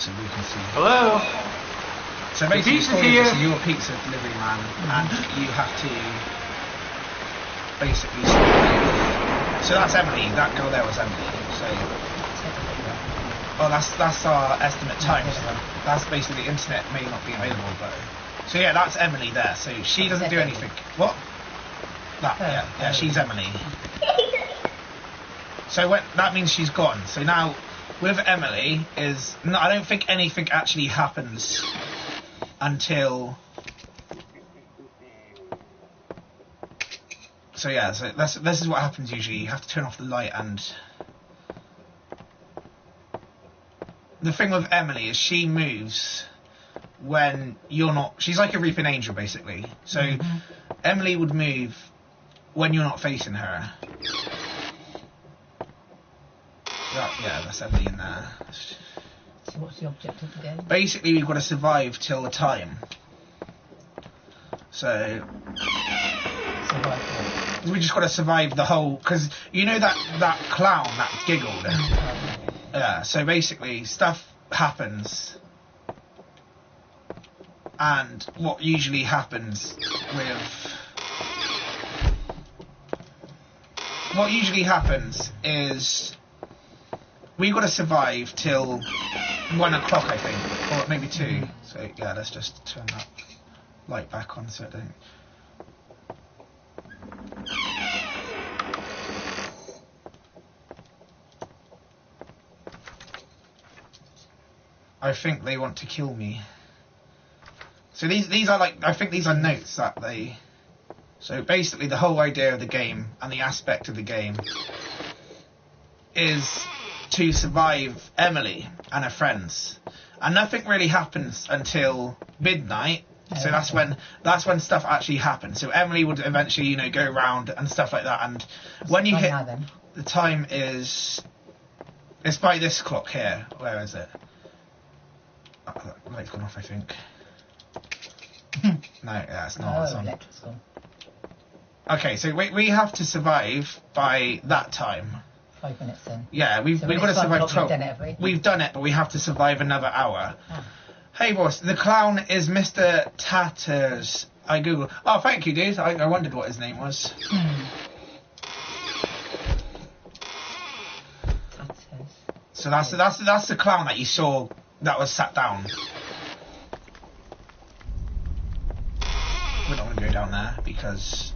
so we can see. Hello. So basically, pizza's here. So you're a pizza delivery man, and you have to basically survive. So that's Emily. That girl there was Emily. So, well, that's our estimate time. So that's basically the internet may not be available, but so yeah, that's Emily there. So she doesn't do anything. What? That yeah, she's Emily. So that means she's gone. So now with Emily I don't think anything actually happens until. So yeah, so this is what happens usually. You have to turn off the light, and the thing with Emily is she moves when you're not. She's like a reaping angel basically. So Emily would move when you're not facing her. That's Emily in there. So what's the objective of the game? Basically, we've got to survive till the time. So we just got to survive the whole, because you know that clown that giggled. Yeah. So basically, stuff happens, and what usually happens is we've got to survive till 1 o'clock, I think, or maybe 2. So yeah, let's just turn that light back on so it don't. I think they want to kill me. So these are like, I think these are notes that they. So basically, the whole idea of the game and the aspect of the game is to survive Emily and her friends, and nothing really happens until midnight. So that's when stuff actually happens. So Emily would eventually, go around and stuff like that. And when you hit the time it's by this clock here. Where is it? Oh, that light's gone off, I think. No, yeah, it's not. It's on. Electric's gone. Okay, so we have to survive by that time. 5 minutes in. Yeah, we've got to survive 12. We've done it, but we have to survive another hour. Hey boss, the clown is Mr. Tatters. I googled. Oh, thank you, dude. I wondered what his name was. Tatters. So that's the clown that you saw that was sat down. We don't want to go down there because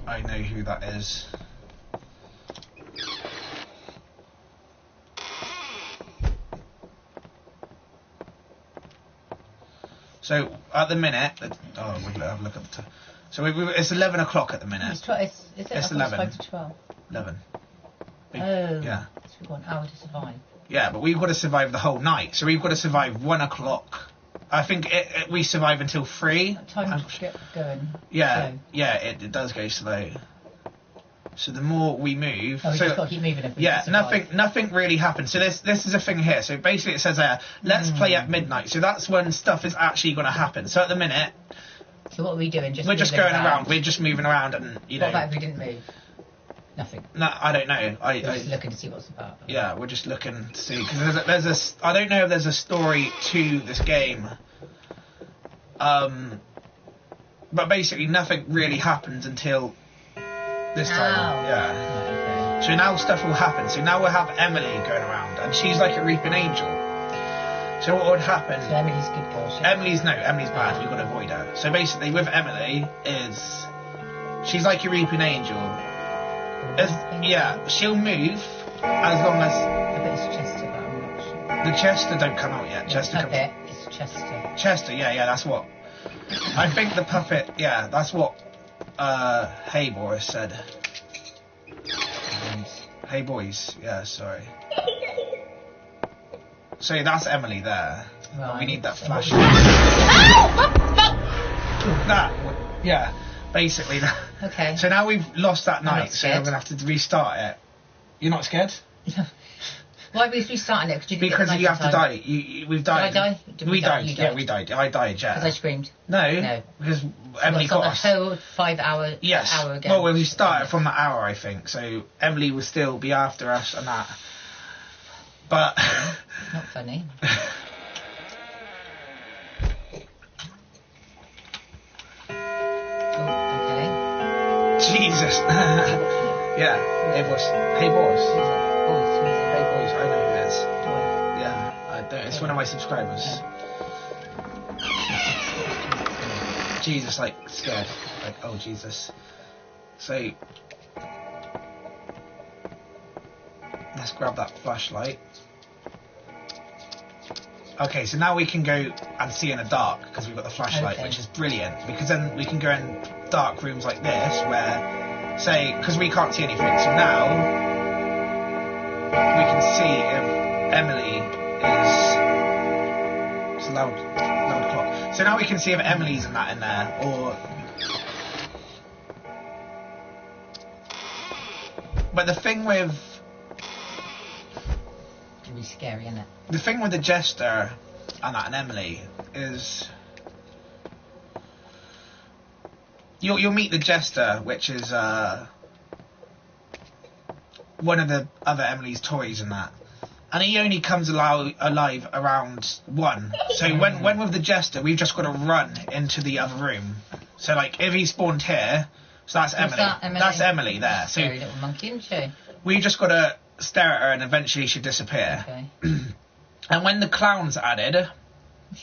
I know who that is. So at the minute, we'll have a look at the time. So it's 11 o'clock at the minute. It's 11. 5 to 12. 11. Yeah. So we've got an hour to survive. Yeah, but we've got to survive the whole night. So we've got to survive 1 o'clock. I think we survive until 3. Time to get going. Yeah, slow. yeah, it does go slow. So the more we move, we just got to keep moving. If we nothing really happens. So this is a thing here. So basically, it says let's play at midnight. So that's when stuff is actually going to happen. So at the minute, so what are we doing? We're just going around. We're just moving around, and What about if we didn't move? Nothing. No, I don't know. We're just looking to see what's about. Yeah, we're just looking to see because there's I don't know if there's a story to this game. But basically, nothing really happens until. This time, yeah. Okay. So now stuff will happen. So now we'll have Emily going around, and she's like a reaping angel. So what would happen? So Emily's good girl. Emili's bad. You've got to avoid her. So basically, with Emily she's like a reaping angel. Yeah, she'll move as long as. I bet it's Chester, but I'm not sure. The Chester don't come out yet. Chester comes. It's Chester. Chester, yeah, that's what. I think the puppet, yeah, that's what. Hey Boris said. Hey boys, yeah, sorry. So that's Emily there. Right. We need that flash. Yeah, basically that. Okay. So now we've lost that night, so we're gonna have to restart it. You're not scared? Why are we restarting it? Because you have to die. We've died. Did I die? We died. Yeah, we died. I died, yeah. Because I screamed? No. Because Emily got us. The whole 5 hour hour again. Well, we started from that hour, I think. So Emily will still be after us and that. But... Not funny. Jesus. Yeah. Hey boys. Hey boys. Hey boys. I know who it is. Yeah. I don't. It's one of my subscribers. Jesus, like scared. Like, oh Jesus. So let's grab that flashlight. Okay, so now we can go and see in the dark because we've got the flashlight, which is brilliant. Because then we can go in dark rooms like this where, say, because we can't see anything. So now we can see if Emily is. It's a loud clock. So now we can see if Emily's in there, or. But the thing with. Be scary, isn't it? The thing with the Jester and Emily is you'll meet the Jester, which is one of the other Emily's toys and that, and he only comes alive around 1. So when with the Jester, we've just got to run into the other room. So like if he spawned here, so that's Emily. That's Emily there. So scary little monkey, isn't she? We just got to stare at her and eventually she'll disappear. Okay. And when the clown's added...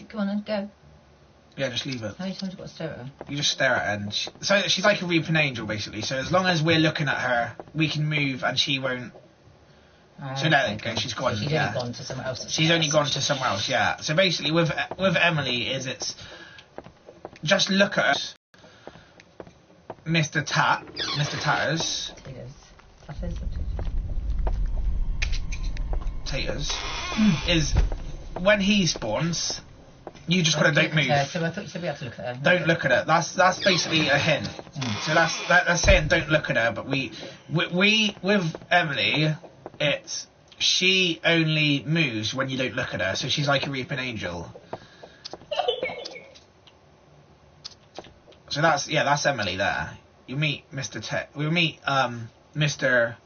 Go on then, go. Yeah, just leave it. How many times have you got to stare at her? You just stare at her and... so she's like a reaping angel, basically. So as long as we're looking at her, we can move and she won't... so there you go, she's gone. So she's only gone to somewhere else. She's only gone to somewhere else, yeah. So basically with Emily it's... just look at her. Mr. Tatters. Taters. Is when he spawns, you just gotta don't move. So I thought you said we had to look at her. Don't look at her. That's basically a hint. So that's saying don't look at her. But we with Emily, it's she only moves when you don't look at her. So she's like a reaping angel. So that's Emily there. You meet Mr. We meet Mr.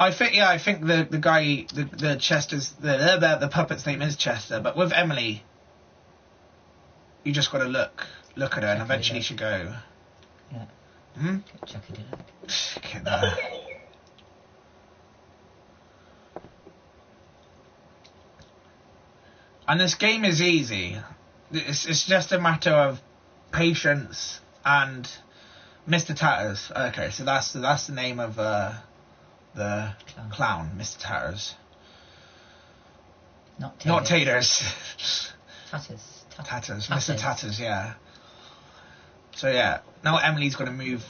I think the guy the Chester's the puppet's name is Chester, but with Emily you just gotta look at her and eventually she'll go. Yeah. Chucky did it. Get that. And this game is easy. It's just a matter of patience and Mr. Tatters. Okay, so that's the name of the clown, Mr. Tatters. Not Taters. Tatters. Mr. Tatters, yeah. So yeah, now Emily's going to move.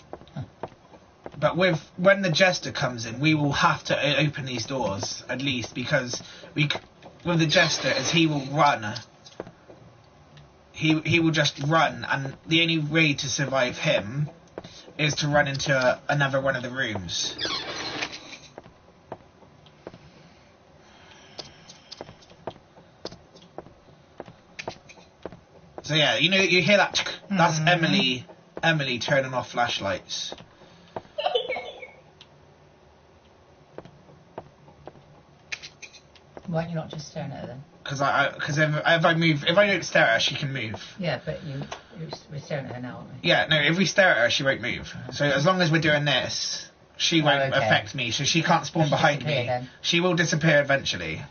But when the Jester comes in, we will have to open these doors at least because with the Jester, as he will run. He will just run, and the only way to survive him is to run into another one of the rooms. So yeah, you hear that? That's Emily turning off flashlights. Why aren't you not just staring at her then? Because if I move, if I don't stare at her, she can move. Yeah, but we're staring at her now, aren't we? Yeah, no, if we stare at her, she won't move. So as long as we're doing this, she won't affect me, so she can't spawn behind me. Then. She will disappear eventually.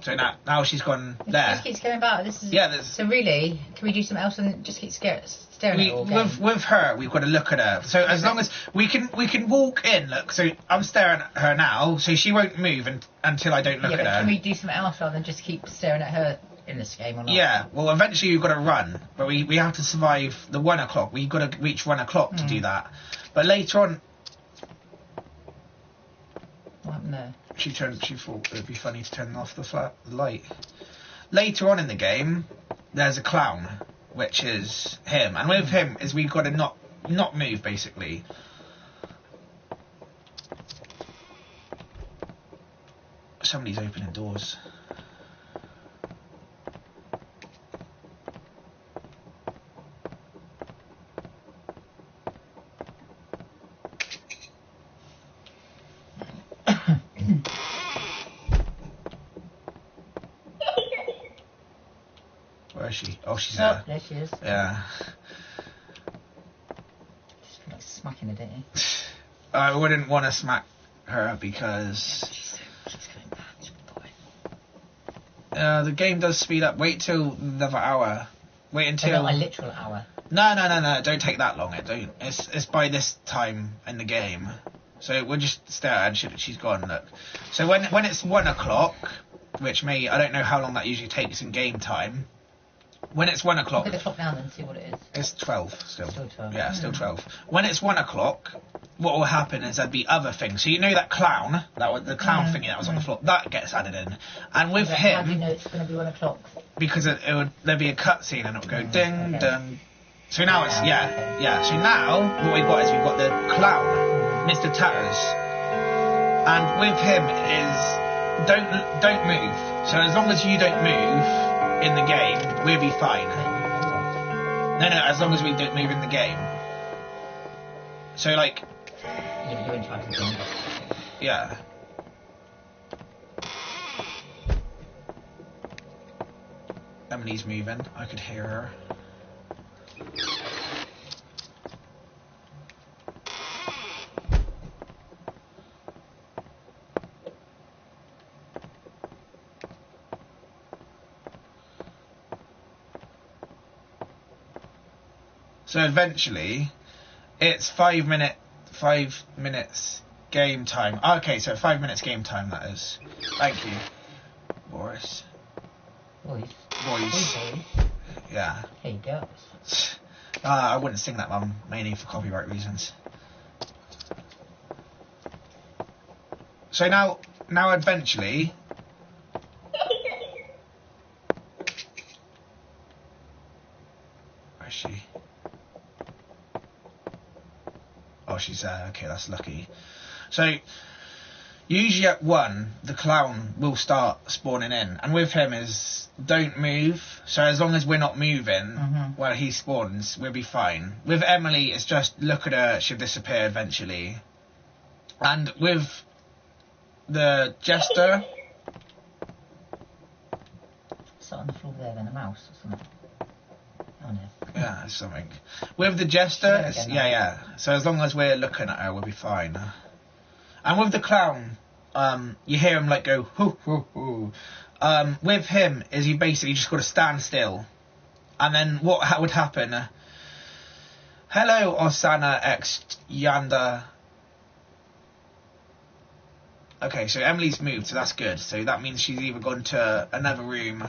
So now she's gone there. She just keeps coming back. This is so really, can we do something else and just keep staring at her all game? With her, we've got to look at her. So as long as we can walk in. Look, so I'm staring at her now, so she won't move until I don't look at her. Can we do something else rather than just keep staring at her in this game or not? Yeah. Well, eventually you've got to run, but we have to survive the 1 o'clock. We've got to reach 1 o'clock to do that. But later on. What happened there? She thought it would be funny to turn off the light. Later on in the game, there's a clown, which is him. And with him, is we've got to not move, basically. Somebody's opening doors. Oh, she's Oh, there. there she is. Yeah. Just feel like smacking her, don't you? I wouldn't want to smack her because She's going bad, boy. the game does speed up. Wait till another hour. Wait until Not a literal hour. No. Don't take that long. It don't. It's by this time in the game. So we'll just stare at her and she's gone. Look. So when it's 1 o'clock, which I don't know how long that usually takes in game time. When it's 1 o'clock. Look at the clock now then, see what it is. It's 12 still. Still 12. Yeah, still 12. When it's 1 o'clock, what will happen is there'd be other things. So you know that clown, the clown thingy that was on the floor, that gets added in. And with him, how do you know it's going to be 1 o'clock? because there'd be a cutscene and it would go ding ding. So now it's yeah. So now what we've got is we've got the clown, Mr. Tatters, and with him is don't move. So as long as you don't move in the game, we'll be fine. No, as long as we don't move in the game. So like. Yeah, you're in charge of the game. Yeah. Emily's moving. I could hear her. So eventually, it's 5 minutes game time. Okay, so 5 minutes game time, that is. Thank you, Boris. Boys. Yeah. Hey, girls. I wouldn't sing that, Mum, mainly for copyright reasons. So now eventually. Where is she? Oh, she's there. Okay, that's lucky. So, usually at 1, the clown will start spawning in. And with him is, don't move. So as long as we're not moving while he spawns, we'll be fine. With Emily, it's just, look at her, she'll disappear eventually. And with the jester... What's on the floor there then? A mouse or something? Oh no. Yeah, something. With the jester, yeah. So as long as we're looking at her, we'll be fine. And with the clown, you hear him like go hoo hoo hoo. With him, is you basically just got to stand still, and then what would happen? Hello, Osana X Yanda. Okay, so Emily's moved, so that's good. So that means she's either gone to another room.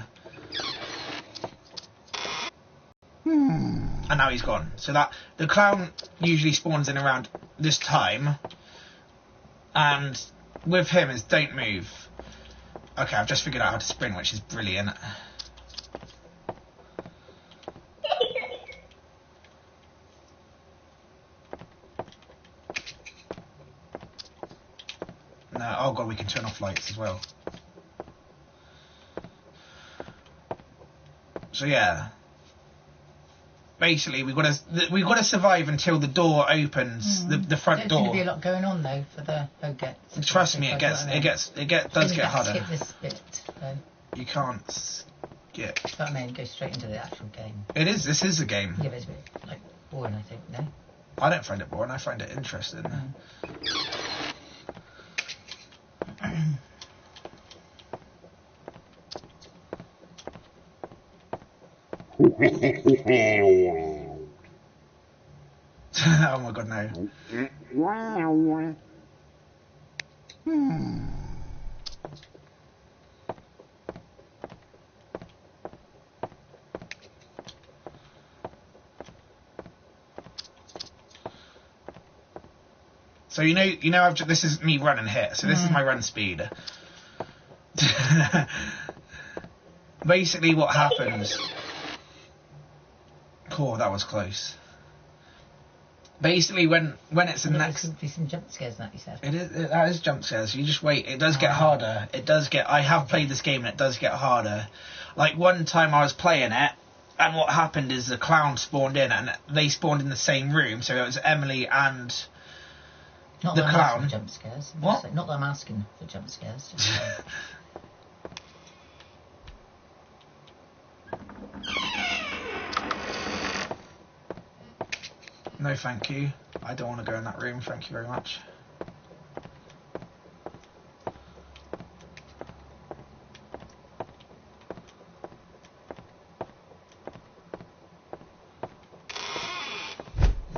And now he's gone. So that the clown usually spawns in around this time. And with him is don't move. Okay, I've just figured out how to sprint, which is brilliant. No, oh god, we can turn off lights as well. So yeah. Basically, we've got to survive until the door opens, the front door. There's going to be a lot going on though for the Trust me, it does get harder. Skip this bit though. You can't skip. But I mean, go straight into the actual game. This is a game. Yeah, but it's a bit like boring, I think. No. I don't find it boring. I find it interesting. Oh my god, no. So you know this is me running here. So this is my run speed. Basically, what happens? Oh, that was close. Basically, when it's the next... There could be some jump scares, that you said. That is jump scares. You just wait. It does get harder. I have played this game and it does get harder. Like one time I was playing it, and what happened is the clown spawned in, and they spawned in the same room. So it was Emily and not the that clown. I'm asking for jump scares. What? Not that I'm asking for jump scares. Just, No, thank you. I don't want to go in that room. Thank you very much.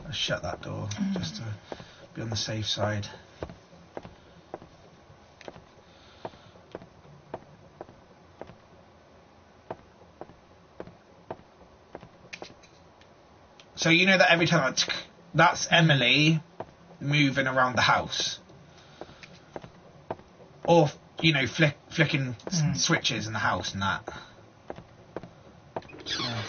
I'll shut that door just to be on the safe side. So you know that every time that's Emily moving around the house, or you know flicking switches in the house and that. Yeah.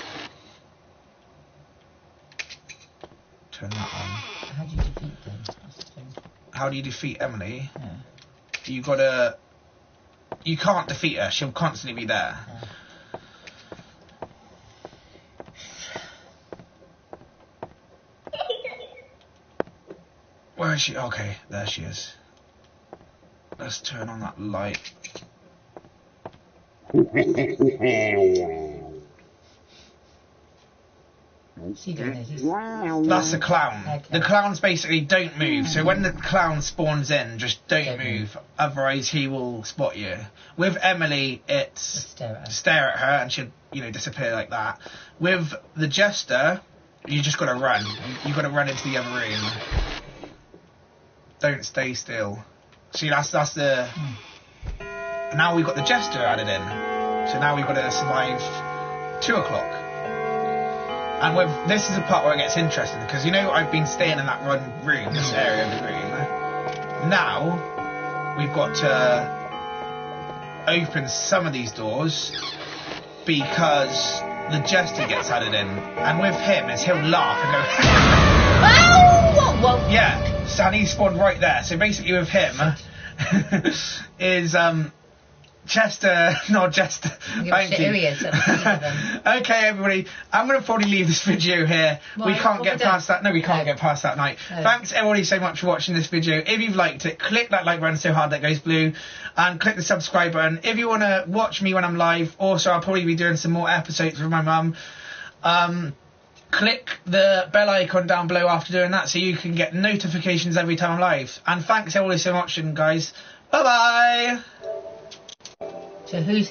Turn that on. How do you defeat them? That's the thing. How do you defeat Emily? Yeah. You can't defeat her. She'll constantly be there. Yeah. Where is she? Okay, there she is. Let's turn on that light. She doing this. That's the clown. Okay. The clowns basically don't move. So when the clown spawns in, just don't move. Otherwise, he will spot you. With Emily, it's stare at her and she'll, you know, disappear like that. With the jester, you just got to run. You got to run into the other room. Don't stay still. See, that's the. Now we've got the jester added in. So now we've got to survive 2 o'clock. And with this is the part where it gets interesting because you know I've been staying in that one room, this area of the room. Now we've got to open some of these doors because the jester gets added in, and with him is he'll laugh and go. Whoa. Yeah. So he spawned right there. So basically with him is Chester, not Jester. Thank you. Okay, everybody. I'm going to probably leave this video here. Why? We can't get past that. No, we can't No. get past that night. No. Thanks, everybody, so much for watching this video. If you've liked it, click that like button so hard that goes blue. And click the subscribe button. If you want to watch me when I'm live, also, I'll probably be doing some more episodes with my mum. Click the bell icon down below after doing that so you can get notifications every time I'm live. And thanks everybody so much, guys. Bye-bye. So who's